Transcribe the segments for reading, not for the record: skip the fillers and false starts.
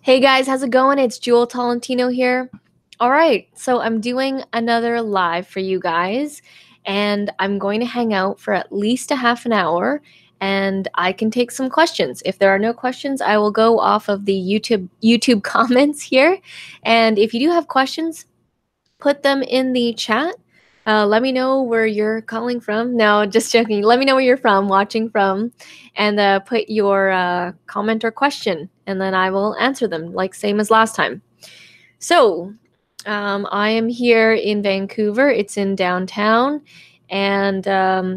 Hey guys, how's it going? It's Jewel Tolentino here. All right, so I'm doing another live for you guys, and I'm going to hang out for at least a half an hour, and I can take some questions. If there are no questions, I will go off of the YouTube comments here. And if you do have questions, put them in the chat. Let me know where you're calling from. No, just joking. Let me know where you're from, watching from, and put your comment or question, and then I will answer them, like same as last time. So, I am here in Vancouver. It's in downtown, and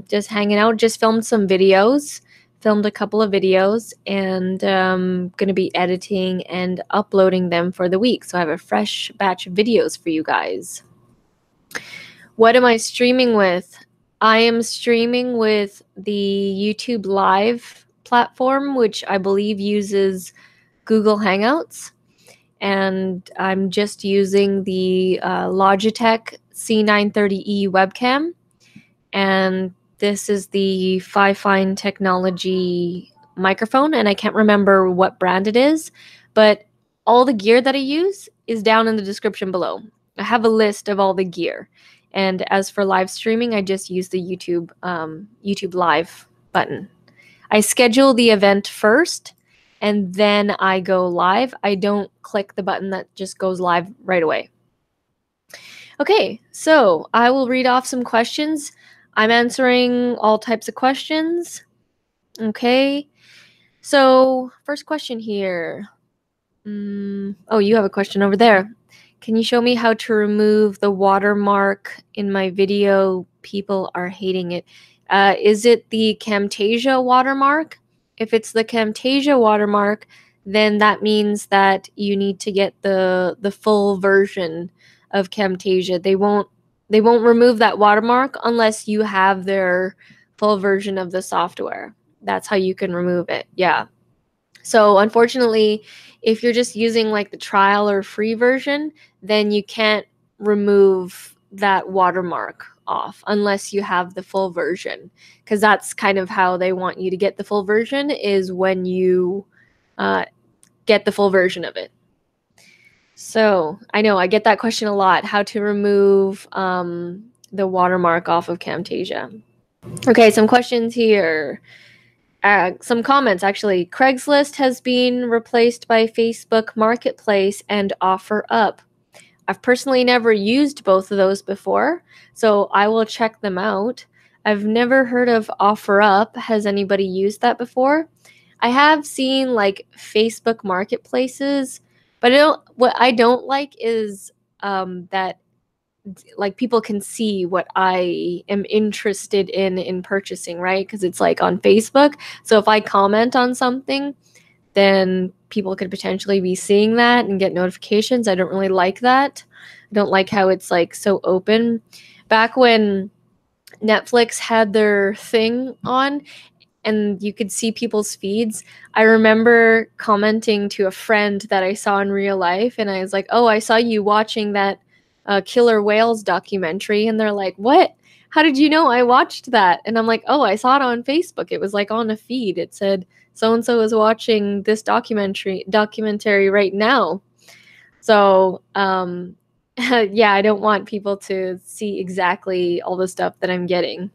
just hanging out. Just filmed some videos. Filmed a couple of videos, and going to be editing and uploading them for the week. So I have a fresh batch of videos for you guys. What am I streaming with? I am streaming with the YouTube Live platform, which I believe uses Google Hangouts. And I'm just using the Logitech C930E webcam. And this is the Fifine Technology microphone. And I can't remember what brand it is, but all the gear that I use is down in the description below. I have a list of all the gear. And as for live streaming, I just use the YouTube Live button. I schedule the event first, and then I go live. I don't click the button that just goes live right away. Okay, so I will read off some questions. I'm answering all types of questions. Okay, so first question here. Oh, you have a question over there. Can you show me how to remove the watermark in my video? People are hating it. Is it the Camtasia watermark? If it's the Camtasia watermark, then that means that you need to get the full version of Camtasia. They won't remove that watermark unless you have their full version of the software. That's how you can remove it. Yeah. So unfortunately, if you're just using like the trial or free version, then you can't remove that watermark off unless you have the full version, because that's kind of how they want you to get the full version, is when you get the full version of it. So I know I get that question a lot, how to remove the watermark off of Camtasia. Okay, some questions here. Some comments, actually. Craigslist has been replaced by Facebook Marketplace and OfferUp. I've personally never used both of those before, so I will check them out. I've never heard of OfferUp. Has anybody used that before? I have seen like Facebook Marketplaces, but what I don't like is that like people can see what I am interested in purchasing, right? Because it's like on Facebook. So if I comment on something, then people could potentially be seeing that and get notifications. I don't really like that. I don't like how it's like so open. Back when Netflix had their thing on and you could see people's feeds, I remember commenting to a friend that I saw in real life, and I was like, oh, I saw you watching that killer whales documentary. And they're like, what? How did you know I watched that? And I'm like, oh, I saw it on Facebook. It was like on a feed. It said so-and-so is watching this documentary right now. So yeah, I don't want people to see exactly all the stuff that I'm getting.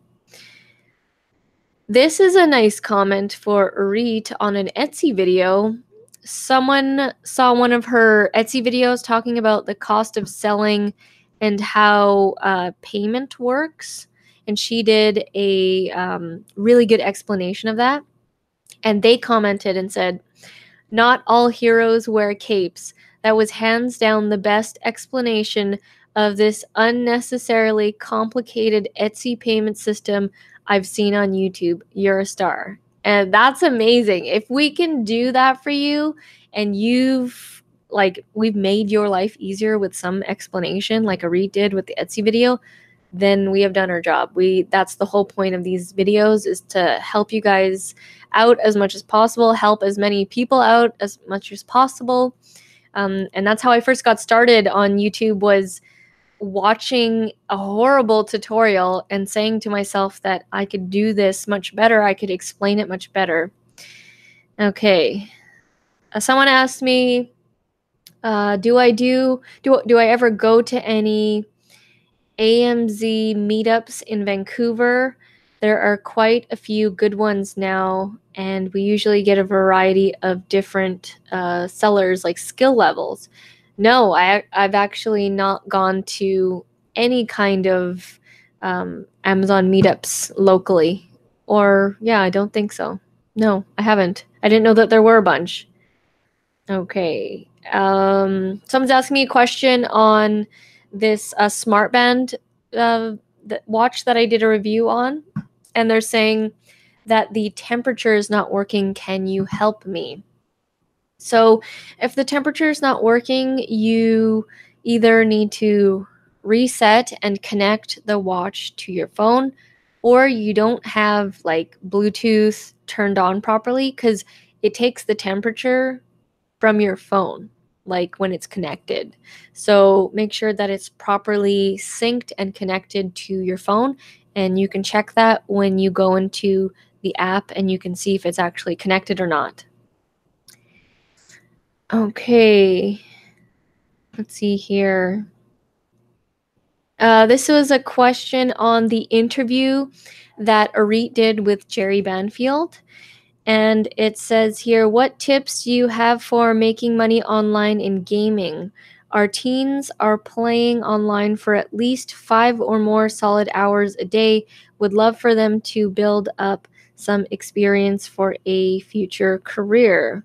This is a nice comment for AURET on an Etsy video. Someone saw one of her Etsy videos talking about the cost of selling and how payment works. And she did a really good explanation of that. And they commented and said, not all heroes wear capes. That was hands down the best explanation of this unnecessarily complicated Etsy payment system I've seen on YouTube. You're a star. And that's amazing. If we can do that for you and we've made your life easier with some explanation like AURET did with the Etsy video, then we have done our job. That's the whole point of these videos, is to help you guys out as much as possible, help as many people out as much as possible. And that's how I first got started on YouTube, was watching a horrible tutorial and saying to myself that I could do this much better. I could explain it much better. Okay. Someone asked me, Do I ever go to any AMZ meetups in Vancouver? There are quite a few good ones now, and we usually get a variety of different sellers, like skill levels. No, I've actually not gone to any kind of Amazon meetups locally. Or, yeah, I don't think so. No, I haven't. I didn't know that there were a bunch. Okay. Someone's asking me a question on this smart band watch that I did a review on, and they're saying that the temperature is not working. Can you help me? So, if the temperature is not working, you either need to reset and connect the watch to your phone, or you don't have like Bluetooth turned on properly because it takes the temperature from your phone, like when it's connected. So make sure that it's properly synced and connected to your phone. And you can check that when you go into the app and you can see if it's actually connected or not. Okay. Let's see here. This was a question on the interview that AURET did with Jerry Banfield. And it says here, what tips do you have for making money online in gaming? Our teens are playing online for at least 5 or more solid hours a day. Would love for them to build up some experience for a future career.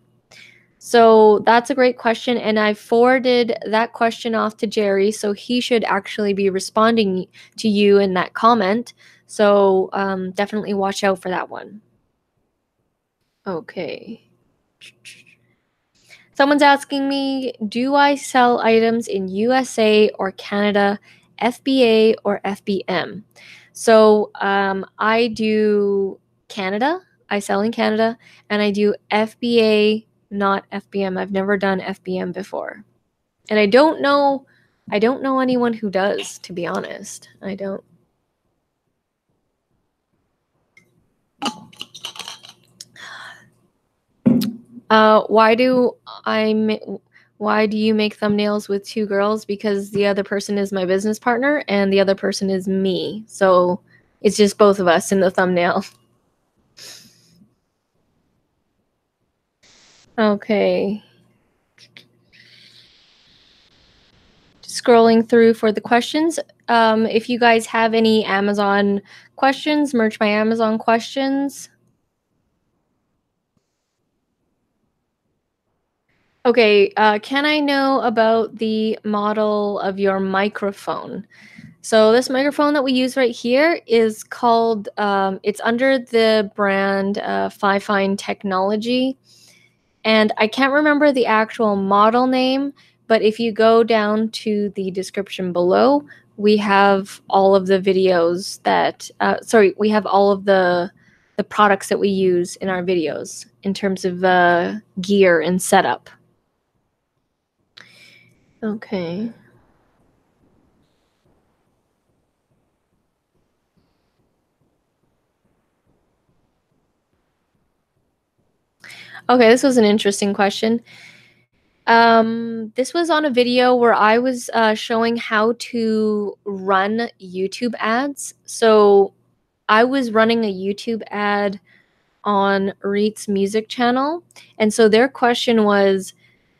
So that's a great question. And I forwarded that question off to Jerry. So he should actually be responding to you in that comment. So definitely watch out for that one. Okay. Someone's asking me, do I sell items in USA or Canada, FBA or FBM? So I do Canada. I sell in Canada, and I do FBA, not FBM. I've never done FBM before, and I don't know anyone who does. To be honest, I don't. Why do you make thumbnails with two girls? Because the other person is my business partner and the other person is me. So it's just both of us in the thumbnail. Okay. Scrolling through for the questions. If you guys have any Amazon questions, merch my Amazon questions. Okay, can I know about the model of your microphone? So this microphone that we use right here is called, it's under the brand Fifine Technology. And I can't remember the actual model name, but if you go down to the description below, we have all of the videos that, we have all of the products that we use in our videos in terms of gear and setup. Okay. Okay, this was an interesting question. This was on a video where I was showing how to run YouTube ads. So I was running a YouTube ad on AURET's music channel. And so their question was,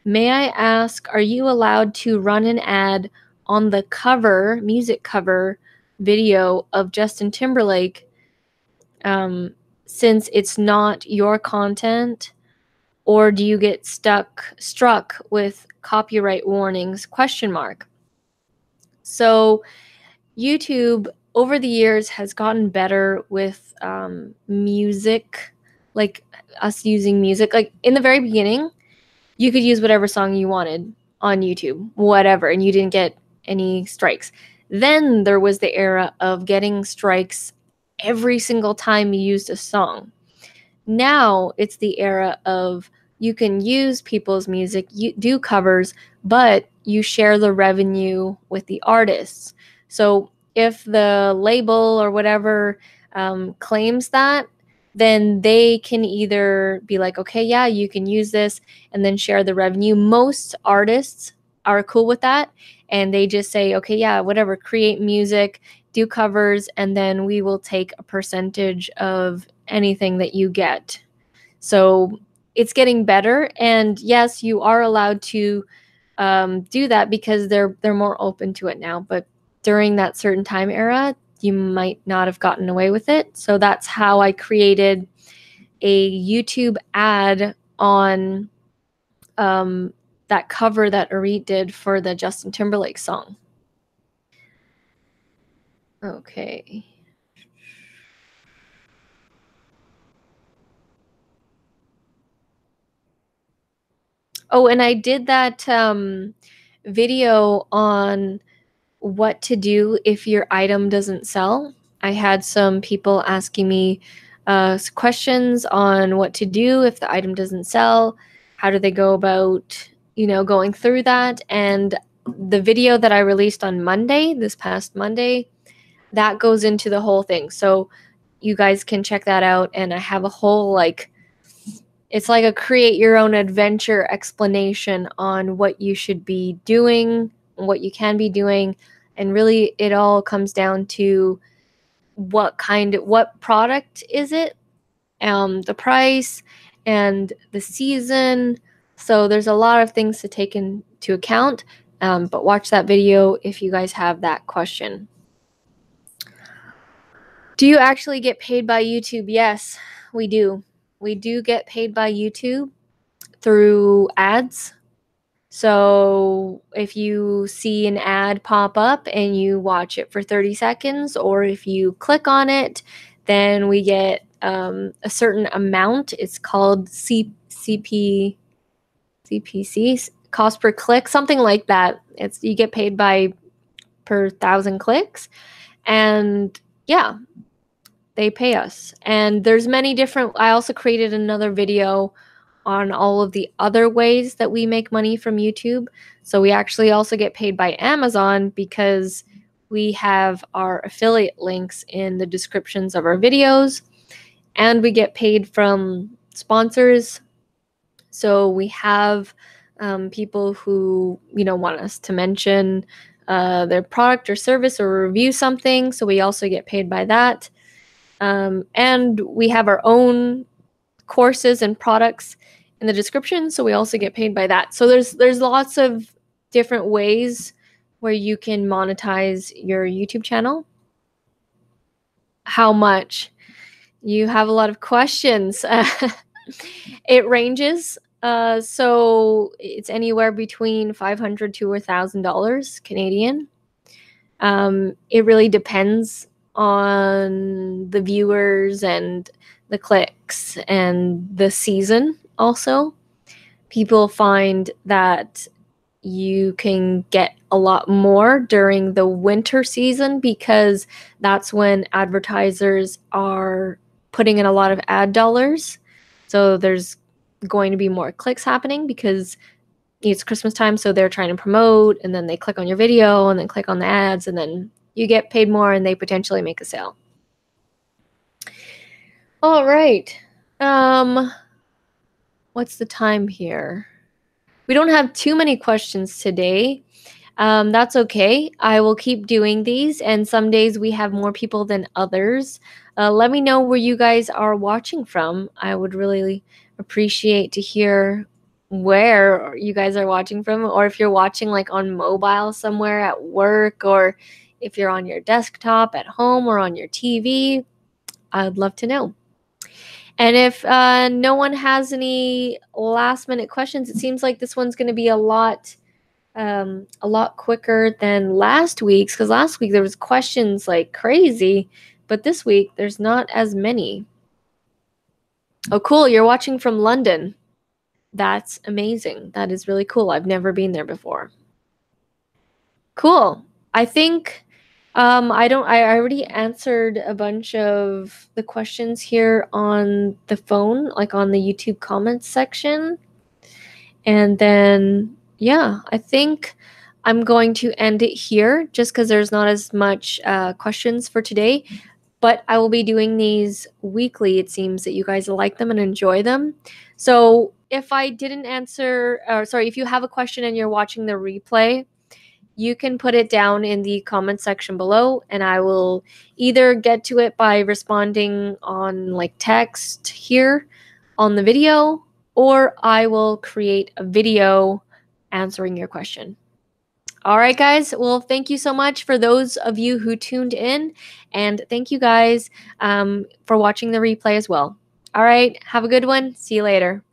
may I ask, are you allowed to run an ad on the cover, music cover video of Justin Timberlake, since it's not your content? Or do you get struck with copyright warnings? Question mark. So YouTube over the years has gotten better with music, like us using music. Like in the very beginning, you could use whatever song you wanted on YouTube, whatever, and you didn't get any strikes. Then there was the era of getting strikes every single time you used a song. Now it's the era of you can use people's music, you do covers, but you share the revenue with the artists. So if the label or whatever claims that, then they can either be like, okay, yeah, you can use this, and then share the revenue. Most artists are cool with that, and they just say, okay, yeah, whatever, create music, do covers, and then we will take a percentage of anything that you get. So it's getting better, and yes, you are allowed to do that because they're more open to it now. But during that certain time era, you might not have gotten away with it. So that's how I created a YouTube ad on that cover that AURET did for the Justin Timberlake song. Okay. Oh, and I did that video on what to do if your item doesn't sell. I had some people asking me questions on what to do if the item doesn't sell. How do they go about, going through that? And the video that I released on Monday, this past Monday, that goes into the whole thing. So you guys can check that out. And I have a whole it's like a create your own adventure explanation on what you should be doing, what you can be doing, and really it all comes down to what product is it, the price, and the season. So there's a lot of things to take into account, but watch that video if you guys have that question. Do you actually get paid by YouTube? Yes, we do. We do get paid by YouTube through ads. So if you see an ad pop up and you watch it for 30 seconds, or if you click on it, then we get a certain amount. It's called CPC, cost per click, something like that. You get paid by per 1,000 clicks, and yeah, they pay us. And there's many different. I also created another video on all of the other ways that we make money from YouTube. So we actually also get paid by Amazon because we have our affiliate links in the descriptions of our videos, and we get paid from sponsors. So we have people who want us to mention their product or service or review something. So we also get paid by that. And we have our own courses and products in the description, so we also get paid by that. So there's lots of different ways where you can monetize your YouTube channel. How much? You have a lot of questions. It ranges. So it's anywhere between $500 to $1,000 Canadian. It really depends on the viewers and the clicks and the season. Also, people find that you can get a lot more during the winter season because that's when advertisers are putting in a lot of ad dollars. So there's going to be more clicks happening because it's Christmas time, so they're trying to promote, and then they click on your video and then click on the ads, and then you get paid more and they potentially make a sale. All right. What's the time here? We don't have too many questions today. That's okay. I will keep doing these, and some days we have more people than others. Let me know where you guys are watching from. I would really appreciate to hear where you guys are watching from, or if you're watching on mobile somewhere at work, or if you're on your desktop at home or on your TV. I'd love to know. And if no one has any last minute questions, it seems like this one's going to be a lot quicker than last week's, because last week there was questions like crazy, but this week there's not as many. Oh, cool. You're watching from London. That's amazing. That is really cool. I've never been there before. Cool. I think I already answered a bunch of the questions here on the phone, like on the YouTube comments section. And then, yeah, I think I'm going to end it here just because there's not as much questions for today. but I will be doing these weekly. It seems that you guys like them and enjoy them. So if I didn't answer, or sorry, if you have a question and you're watching the replay, you can put it down in the comment section below, and I will either get to it by responding on like text here on the video, or I will create a video answering your question. All right, guys. Well, thank you so much for those of you who tuned in, and thank you guys for watching the replay as well. All right, have a good one. See you later.